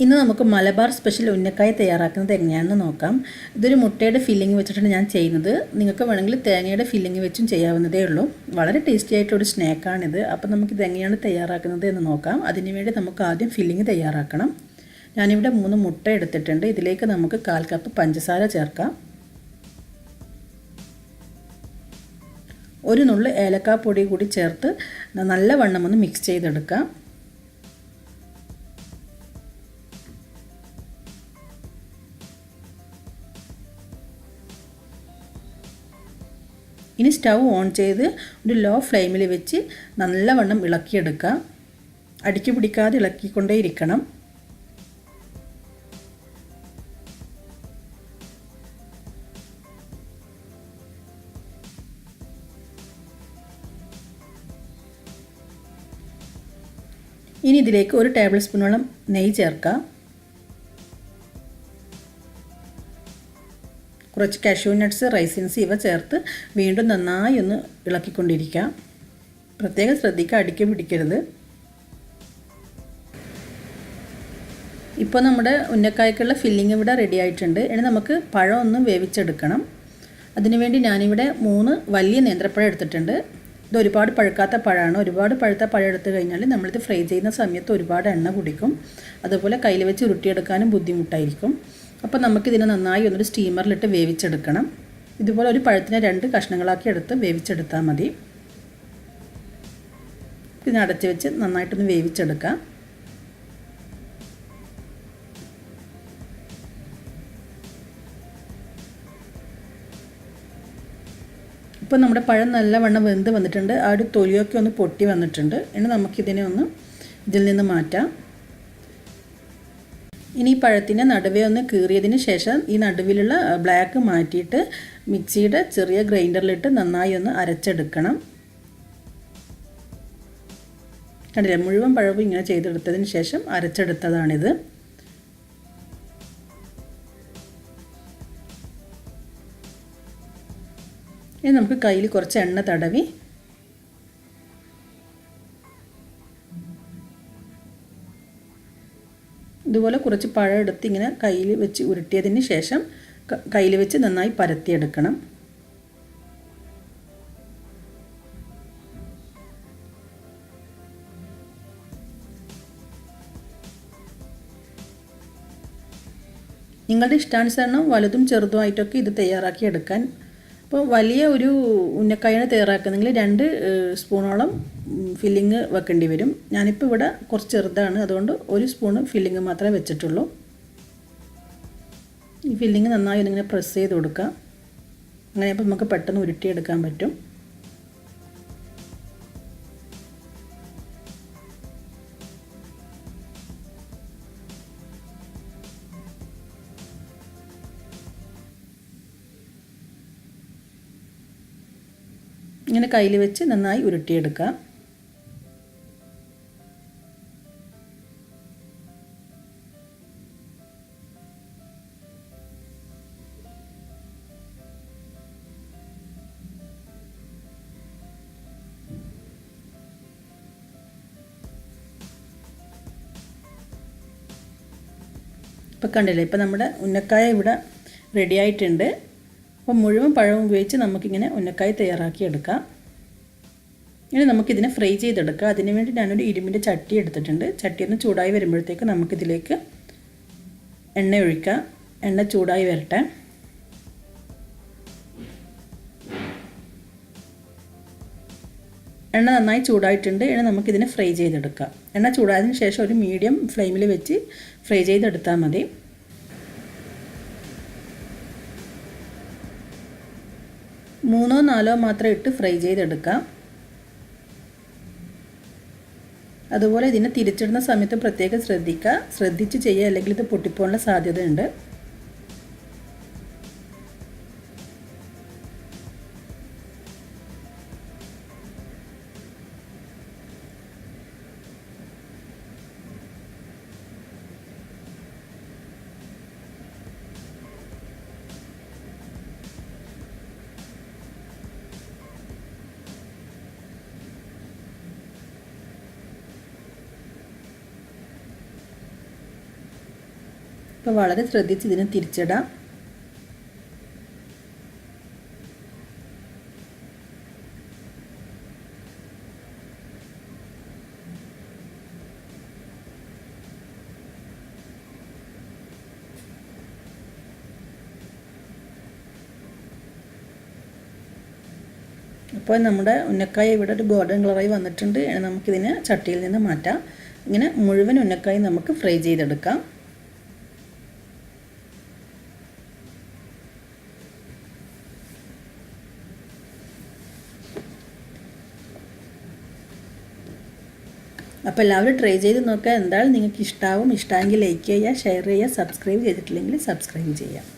ഇന്ന് നമുക്ക് മലബാർ സ്പെഷ്യൽ ഉന്നക്കായ തയ്യാറാക്കുന്നത് എങ്ങനെയാണെന്ന് നോക്കാം. ഇതൊരു മുട്ടയുടെ ഫില്ലിംഗ് വെച്ചിട്ടാണ് ഞാൻ ചെയ്യുന്നത്. നിങ്ങൾക്ക് വേണമെങ്കിൽ തേങ്ങയുടെ ഫില്ലിംഗ് വെച്ചും ചെയ്യാവുന്നതേ ഉള്ളൂ. വളരെ ടേസ്റ്റി ആയിട്ടൊരു സ്നാക്കാണിത്. അപ്പോൾ നമുക്കിത് എങ്ങനെയാണ് തയ്യാറാക്കുന്നത് എന്ന് നോക്കാം. അതിനുവേണ്ടി നമുക്ക് ആദ്യം ഫില്ലിംഗ് തയ്യാറാക്കണം. ഞാനിവിടെ 3 മുട്ട എടുത്തിട്ടുണ്ട്. ഇതിലേക്ക് നമുക്ക് 1/4 കപ്പ് പഞ്ചസാര ചേർക്കാം. ഒരു നുള്ളു ഏലക്കാപ്പൊടി കൂടി ചേർത്ത് നല്ലവണ്ണം ഒന്ന് മിക്സ് ചെയ്തെടുക്കാം. ഇനി സ്റ്റൗ ഓൺ ചെയ്ത് ഒരു ലോ ഫ്ലെയിമിൽ വെച്ച് നല്ലവണ്ണം ഇളക്കിയെടുക്കാം. അടിക്ക് പിടിക്കാതെ ഇളക്കിക്കൊണ്ടേ ഇരിക്കണം. ഇനി ഇതിലേക്ക് 1 ടേബിൾ സ്പൂണോളം നെയ്യ് ചേർക്കാം. കുറച്ച് കാഷ്യൂ നട്ട്സ്, റൈസിൻസ് ഇവ ചേർത്ത് വീണ്ടും നന്നായി ഒന്ന് ഇളക്കിക്കൊണ്ടിരിക്കാം. പ്രത്യേകം ശ്രദ്ധിക്കുക, അടിക്ക് പിടിക്കരുത്. ഇപ്പോൾ നമ്മുടെ ഉന്നക്കായ്ക്കുള്ള ഫില്ലിംഗ് ഇവിടെ റെഡി ആയിട്ടുണ്ട്. ഇനി നമുക്ക് പഴം ഒന്ന് വേവിച്ചെടുക്കണം. അതിനുവേണ്ടി ഞാനിവിടെ 3 വലിയ നേന്ത്രപ്പഴം എടുത്തിട്ടുണ്ട്. ഇത് ഒരുപാട് പഴുക്കാത്ത പഴമാണ്. ഒരുപാട് പഴുത്ത പഴം എടുത്തു കഴിഞ്ഞാൽ നമ്മളിത് ഫ്രൈ ചെയ്യുന്ന സമയത്ത് ഒരുപാട് എണ്ണ കുടിക്കും. അതുപോലെ കയ്യിൽ വെച്ച് ഉരുട്ടിയെടുക്കാനും ബുദ്ധിമുട്ടായിരിക്കും. അപ്പോൾ നമുക്കിതിനെ നന്നായി ഒന്നൊരു സ്റ്റീമറിലിട്ട് വേവിച്ചെടുക്കണം. ഇതുപോലെ ഒരു പഴത്തിനെ 2 കഷ്ണങ്ങളാക്കി എടുത്ത് വേവിച്ചെടുത്താൽ മതി. ഇതിനെ അടച്ച് വെച്ച് നന്നായിട്ടൊന്ന് വേവിച്ചെടുക്കാം. ഇപ്പോൾ നമ്മുടെ പഴം നല്ലവണ്ണം വെന്ത് വന്നിട്ടുണ്ട്. ആ ഒരു തൊലിയൊക്കെ ഒന്ന് പൊട്ടി വന്നിട്ടുണ്ട്. ഇനി നമുക്കിതിനെ ഒന്ന് ഇതിൽ നിന്ന് മാറ്റാം. ഇനി ഈ പഴത്തിൻ്റെ നടുവേ ഒന്ന് കീറിയതിന് ശേഷം ഈ നടുവിലുള്ള ബ്ലാക്ക് മാറ്റിയിട്ട് മിക്സിയുടെ ചെറിയ ഗ്രൈൻഡറിലിട്ട് നന്നായി ഒന്ന് അരച്ചെടുക്കണം. കണ്ടില്ലേ, മുഴുവൻ പഴവും ഇങ്ങനെ ചെയ്തെടുത്തതിന് ശേഷം അരച്ചെടുത്തതാണിത്. ഇനി നമുക്ക് കയ്യിൽ കുറച്ച് എണ്ണ തടവി ഇതുപോലെ കുറച്ച് പഴം എടുത്ത് ഇങ്ങനെ കയ്യിൽ വെച്ച് ഉരുട്ടിയതിന് ശേഷം കയ്യിൽ വെച്ച് നന്നായി പരത്തിയെടുക്കണം. നിങ്ങളുടെ ഇഷ്ടാനുസരണം വലുതും ചെറുതുമായിട്ടൊക്കെ ഇത് തയ്യാറാക്കി എടുക്കാൻ. അപ്പോൾ വലിയ ഒരു ഉന്നക്കായാണ് തയ്യാറാക്കുന്നെങ്കിൽ 2 സ്പൂണോളം ഫില്ലിങ് വെക്കേണ്ടി വരും. ഞാനിപ്പോൾ ഇവിടെ കുറച്ച് ചെറുതാണ്, അതുകൊണ്ട് 1 സ്പൂണ് ഫില്ലിങ് മാത്രമേ വെച്ചിട്ടുള്ളൂ. ഈ ഫില്ലിങ് നന്നായി ഒന്നിങ്ങനെ പ്രസ് ചെയ്ത് കൊടുക്കാം. അങ്ങനെ അപ്പോൾ നമുക്ക് പെട്ടെന്ന് ഉരുട്ടിയെടുക്കാൻ പറ്റും. ഇങ്ങനെ കയ്യിൽ വെച്ച് നന്നായി ഉരുട്ടിയെടുക്കാം. ഇപ്പോൾ കണ്ടില്ലേ, ഇപ്പോൾ നമ്മുടെ ഉന്നക്കായ ഇവിടെ റെഡി ആയിട്ടുണ്ട്. അപ്പോൾ മുഴുവൻ പഴവും ഉപയോഗിച്ച് നമുക്കിങ്ങനെ ഉന്നക്കായ തയ്യാറാക്കി എടുക്കാം. ഇനി നമുക്കിതിനെ ഫ്രൈ ചെയ്തെടുക്കാം. അതിനുവേണ്ടി ഞാനൊരു ഇരുമ്പിൻ്റെ ചട്ടി എടുത്തിട്ടുണ്ട്. ചട്ടി ഒന്ന് ചൂടായി വരുമ്പോഴത്തേക്ക് നമുക്കിതിലേക്ക് എണ്ണ ഒഴിക്കാം. എണ്ണ ചൂടായി വരട്ടെ. എണ്ണ നന്നായി ചൂടായിട്ടുണ്ട്. ഇനി നമുക്കിതിനെ ഫ്രൈ ചെയ്തെടുക്കാം. എണ്ണ ചൂടായതിന് ശേഷം ഒരു മീഡിയം ഫ്ലെയിമിൽ വെച്ച് ഫ്രൈ ചെയ്തെടുത്താൽ മതി. മൂന്നോ 4 മാത്രം ഇട്ട് ഫ്രൈ ചെയ്തെടുക്കാം. അതുപോലെ ഇതിനെ തിരിച്ചിടുന്ന സമയത്ത് പ്രത്യേകം ശ്രദ്ധിക്കുക. ശ്രദ്ധിച്ച് ചെയ്യുക, അല്ലെങ്കിൽ ഇത് പൊട്ടിപ്പോകാനുള്ള സാധ്യതയുണ്ട്. അപ്പോൾ വളരെ ശ്രദ്ധിച്ച് ഇതിനെ തിരിച്ചിടാം. അപ്പോൾ നമ്മുടെ ഉന്നക്കായ ഇവിടെ ഒരു ഗോൾഡൻ കളറായി വന്നിട്ടുണ്ട്. നമുക്കിതിനെ ചട്ടിയിൽ നിന്ന് മാറ്റാം. ഇങ്ങനെ മുഴുവൻ ഉന്നക്കായ നമുക്ക് ഫ്രൈ ചെയ്തെടുക്കാം. അപ്പോൾ എല്ലാവരും ട്രൈ ചെയ്ത് നോക്കുക. എന്തായാലും നിങ്ങൾക്ക് ഇഷ്ടമാവും. ഇഷ്ടമെങ്കിൽ ലൈക്ക് ചെയ്യുക, ഷെയർ ചെയ്യുക, സബ്സ്ക്രൈബ് ചെയ്തിട്ടില്ലെങ്കിൽ സബ്സ്ക്രൈബ് ചെയ്യുക.